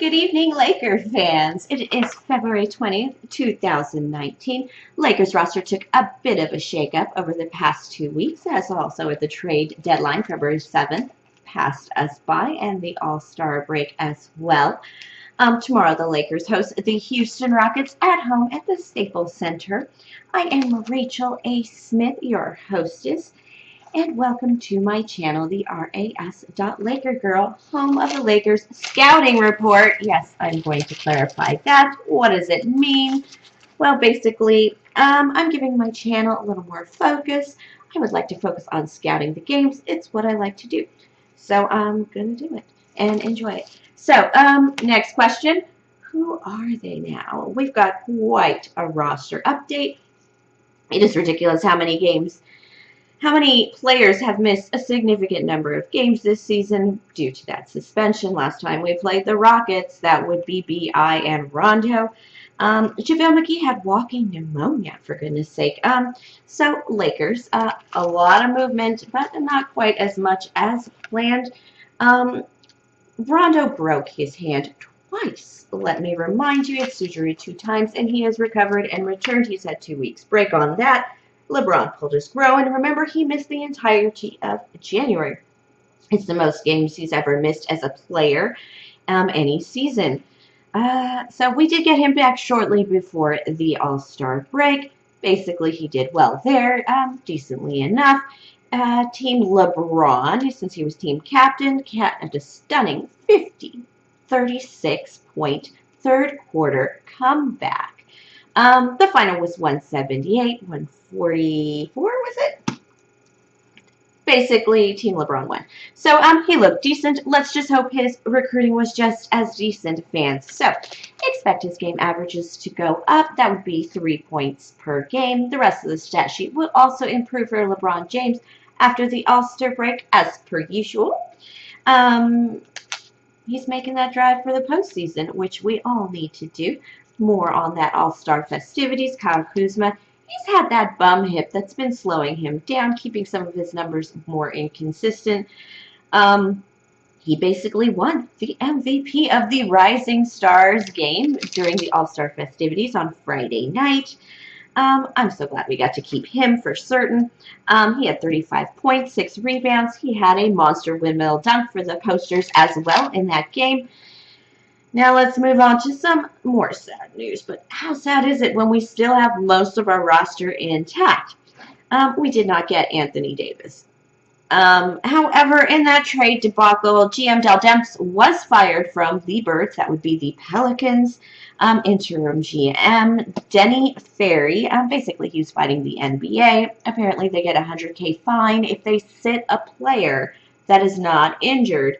Good evening, Laker fans. It is February 20th, 2019. Lakers roster took a bit of a shakeup over the past 2 weeks, as also at the trade deadline, February 7th, passed us by, and the All-Star break as well. Tomorrow, the Lakers host the Houston Rockets at home at the Staples Center. I am Rachel A. Smith, your hostess, and welcome to my channel, the ras.lakergirl, home of the Lakers Scouting Report. Yes, I'm going to clarify that. What does it mean? Well, basically, I'm giving my channel a little more focus. I would like to focus on scouting the games. It's what I like to do. So I'm going to do it and enjoy it. So, next question. Who are they now? We've got quite a roster update. It is ridiculous how many players have missed a significant number of games this season due to that suspension. Last time we played the Rockets, that would be B.I. and Rondo. JaVale McGee had walking pneumonia, for goodness sake. So, Lakers, a lot of movement, but not quite as much as planned. Rondo broke his hand twice. Let me remind you, it's surgery 2 times, and he has recovered and returned. He's had 2 weeks break on that. LeBron pulled his groin, and remember, he missed the entirety of January. It's the most games he's ever missed as a player any season. So we did get him back shortly before the All-Star break. Basically, he did well there, decently enough. Team LeBron, since he was team captain, had a stunning 36-point third quarter comeback. The final was 178, 144, was it? Basically, Team LeBron won. So, he looked decent. Let's just hope his recruiting was just as decent, fans. So, expect his game averages to go up. That would be 3 points per game. The rest of the stat sheet will also improve for LeBron James after the All-Star break, as per usual. He's making that drive for the postseason, which we all need to do. More on that All-Star festivities. Kyle Kuzma, he's had that bum hip that's been slowing him down, keeping some of his numbers more inconsistent. He basically won the MVP of the Rising Stars game during the All-Star festivities on Friday night. I'm so glad we got to keep him for certain. He had 35 points, 6 rebounds. He had a monster windmill dunk for the posters as well in that game. Now let's move on to some more sad news. But how sad is it when we still have most of our roster intact? We did not get Anthony Davis. However, in that trade debacle, GM Dell Demps was fired from the Birds. That would be the Pelicans. Interim GM Denny Ferry. Basically, he was fighting the NBA. Apparently, they get a $100K fine if they sit a player that is not injured.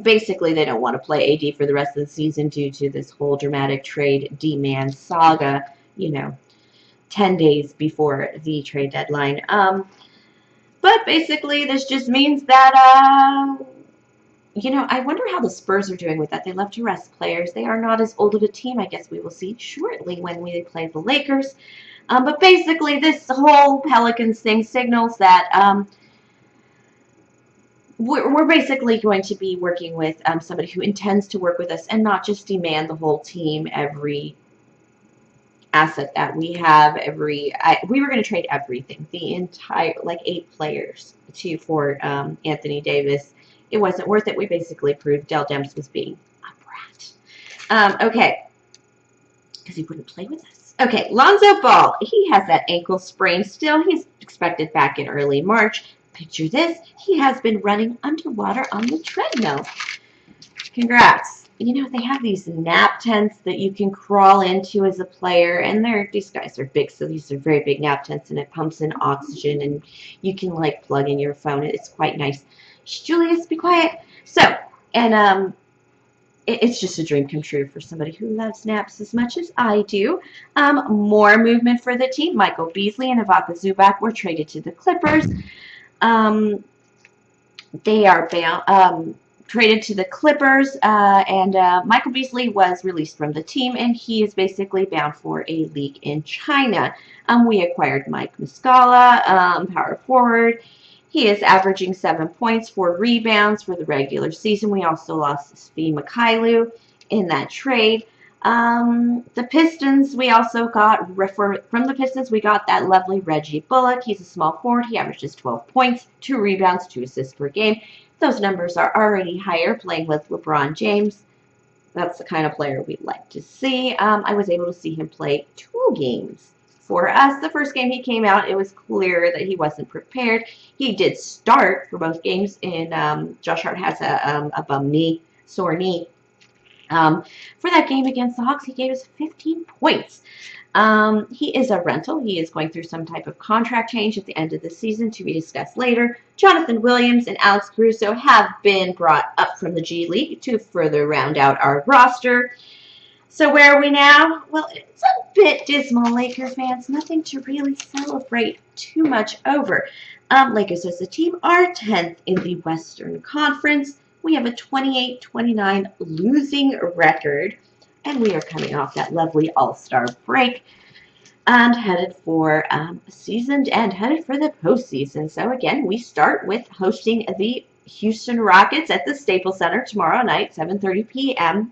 Basically, they don't want to play AD for the rest of the season due to this whole dramatic trade demand saga, 10 days before the trade deadline. But basically, this just means that, I wonder how the Spurs are doing with that. They love to rest players. They are not as old of a team. I guess we will see shortly when we play the Lakers. But basically, this whole Pelicans thing signals that we're basically going to be working with somebody who intends to work with us and not just demand the whole team, every asset that we have, we were going to trade everything, the entire, 8 players for Anthony Davis. It wasn't worth it. We basically proved Dell Demps was being a brat. Okay, because he wouldn't play with us. Okay, Lonzo Ball, he has that ankle sprain still. He's expected back in early March. Picture this, he has been running underwater on the treadmill. Congrats. They have these nap tents that you can crawl into as a player, and these guys are big, so these are very big nap tents, and it pumps in oxygen, and you can, plug in your phone. It's quite nice. Shh, Julius, be quiet. So, and, it's just a dream come true for somebody who loves naps as much as I do. More movement for the team. Michael Beasley and Ivica Zubac were traded to the Clippers. They are traded to the Clippers, and Michael Beasley was released from the team, and he is basically bound for a league in China. We acquired Mike Muscala, power forward. He is averaging 7 points, 4 rebounds for the regular season. We also lost Svi Mikhailu in that trade. The Pistons, we also got, from the Pistons, we got that lovely Reggie Bullock. He's a small forward. He averages 12 points, 2 rebounds, 2 assists per game. Those numbers are already higher playing with LeBron James. That's the kind of player we'd like to see. I was able to see him play 2 games. For us, the first game he came out, it was clear that he wasn't prepared. He did start for both games, and Josh Hart has a bum knee, sore knee. For that game against the Hawks, he gave us 15 points. He is a rental. He is going through some type of contract change at the end of the season to be discussed later. Jonathan Williams and Alex Caruso have been brought up from the G League to further round out our roster. So where are we now? Well, it's a bit dismal, Lakers fans. Nothing to really celebrate too much over. Lakers as a team are 10th in the Western Conference. We have a 28-29 losing record, and we are coming off that lovely All-Star break and headed for a season and headed for the postseason. So again, we start with hosting the Houston Rockets at the Staples Center tomorrow night, 7:30 p.m.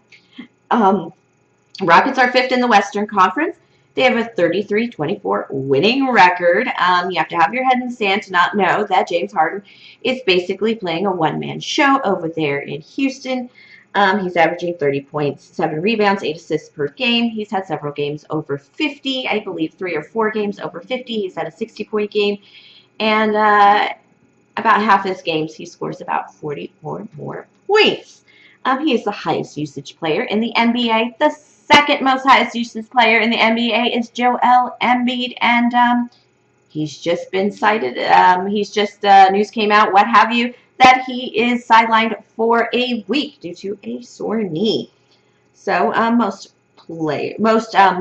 Rockets are 5th in the Western Conference. They have a 33-24 winning record. You have to have your head in the sand to not know that James Harden is basically playing a one-man show over there in Houston. He's averaging 30 points, 7 rebounds, 8 assists per game. He's had several games over 50. I believe 3 or 4 games over 50. He's had a 60-point game. And about half his games, he scores about 40 or more points. He is the highest usage player in the NBA. The second most highest usage player in the NBA is Joel Embiid, and he's just been cited. News came out, what have you, that he is sidelined for a week due to a sore knee. So most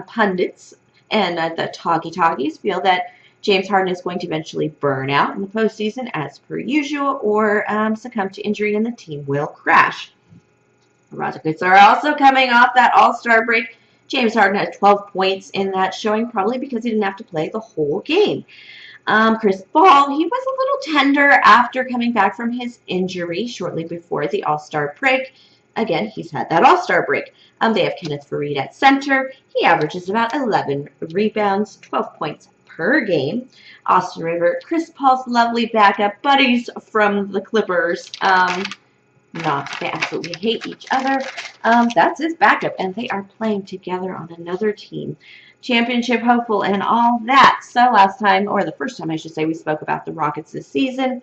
pundits and the talkies feel that James Harden is going to eventually burn out in the postseason as per usual, or succumb to injury, and the team will crash. The Rockets are also coming off that All-Star break. James Harden had 12 points in that showing, probably because he didn't have to play the whole game. Chris Paul, he was a little tender after coming back from his injury shortly before the All-Star break. Again, he's had that All-Star break. They have Kenneth Faried at center. He averages about 11 rebounds, 12 points per game. Austin Rivers, Chris Paul's lovely backup buddies from the Clippers. They absolutely hate each other. That's his backup, and they are playing together on another team. Championship hopeful and all that. So last time, or the first time I should say, we spoke about the Rockets this season.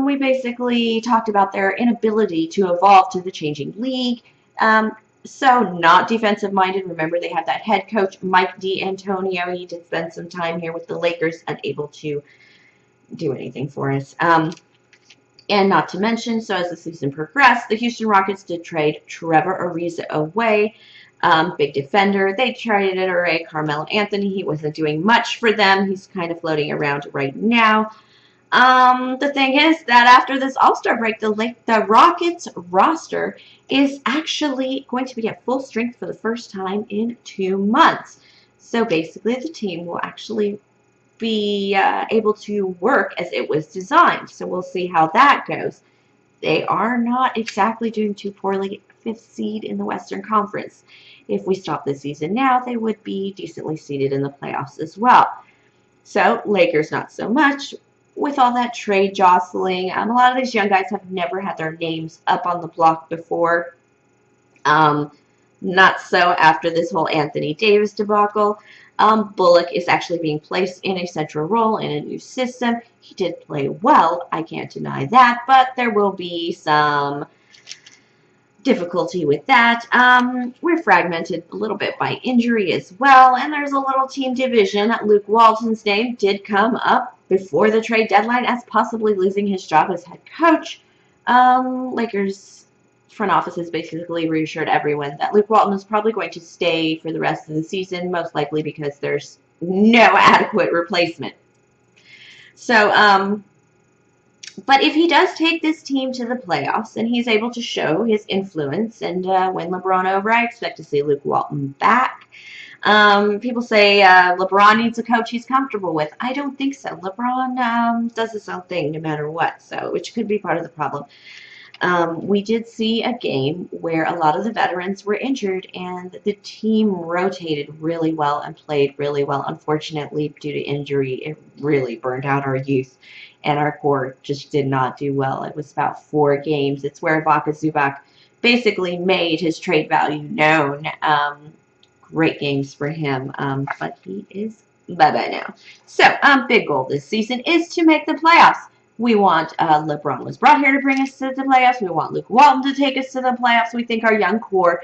We basically talked about their inability to evolve to the changing league. So not defensive-minded. Remember, they have that head coach, Mike D'Antonio. He did spend some time here with the Lakers, unable to do anything for us. And not to mention, so as the season progressed, the Houston Rockets did trade Trevor Ariza away. Big defender. They traded away Carmelo Anthony. He wasn't doing much for them. He's kind of floating around right now. The thing is that after this All-Star break, the Rockets roster is actually going to be at full strength for the first time in 2 months. So basically, the team will actually be able to work as it was designed. So we'll see how that goes. They are not exactly doing too poorly, 5th seed in the Western Conference. If we stop the season now, they would be decently seeded in the playoffs as well. So Lakers not so much. With all that trade jostling, a lot of these young guys have never had their names up on the block before. Not so after this whole Anthony Davis debacle. Bullock is actually being placed in a central role in a new system. He did play well, I can't deny that, but there will be some difficulty with that. We're fragmented a little bit by injury as well, and there's a little team division. Luke Walton's name did come up before the trade deadline as possibly losing his job as head coach. Lakers front office has basically reassured everyone that Luke Walton is probably going to stay for the rest of the season, most likely because there's no adequate replacement. So, but if he does take this team to the playoffs and he's able to show his influence and win LeBron over, I expect to see Luke Walton back. People say LeBron needs a coach he's comfortable with. I don't think so. LeBron does his own thing no matter what, so which could be part of the problem. We did see a game where a lot of the veterans were injured and the team rotated really well and played really well. Unfortunately, due to injury, it really burned out our youth and our core just did not do well. It was about 4 games. It's where Vaka Zubac basically made his trade value known. Great games for him, but he is bye-bye now. So, big goal this season is to make the playoffs. We want LeBron was brought here to bring us to the playoffs. We want Luke Walton to take us to the playoffs. We think our young core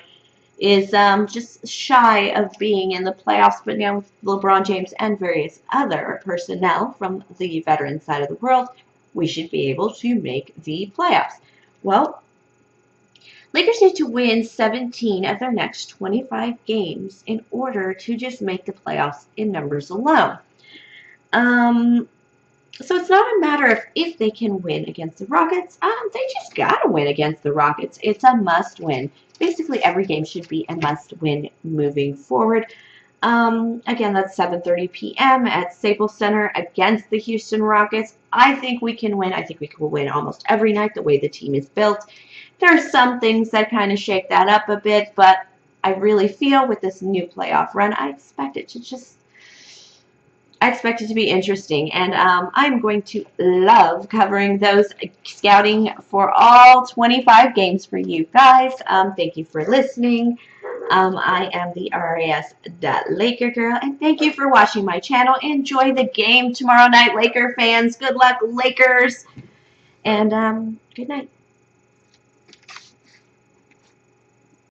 is just shy of being in the playoffs, but now with LeBron James and various other personnel from the veteran side of the world, we should be able to make the playoffs. Well, Lakers need to win 17 of their next 25 games in order to just make the playoffs in numbers alone. So it's not a matter of if they can win against the Rockets. They just got to win against the Rockets. It's a must-win. Basically, every game should be a must-win moving forward. Again, that's 7:30 p.m. at Staples Center against the Houston Rockets. I think we can win. I think we can win almost every night the way the team is built. There are some things that kind of shake that up a bit, but I really feel with this new playoff run, I expect it to be interesting, and I'm going to love covering those scouting for all 25 games for you guys. Thank you for listening. I am the RAS.Laker girl, and thank you for watching my channel. Enjoy the game tomorrow night, Laker fans. Good luck, Lakers, and good night.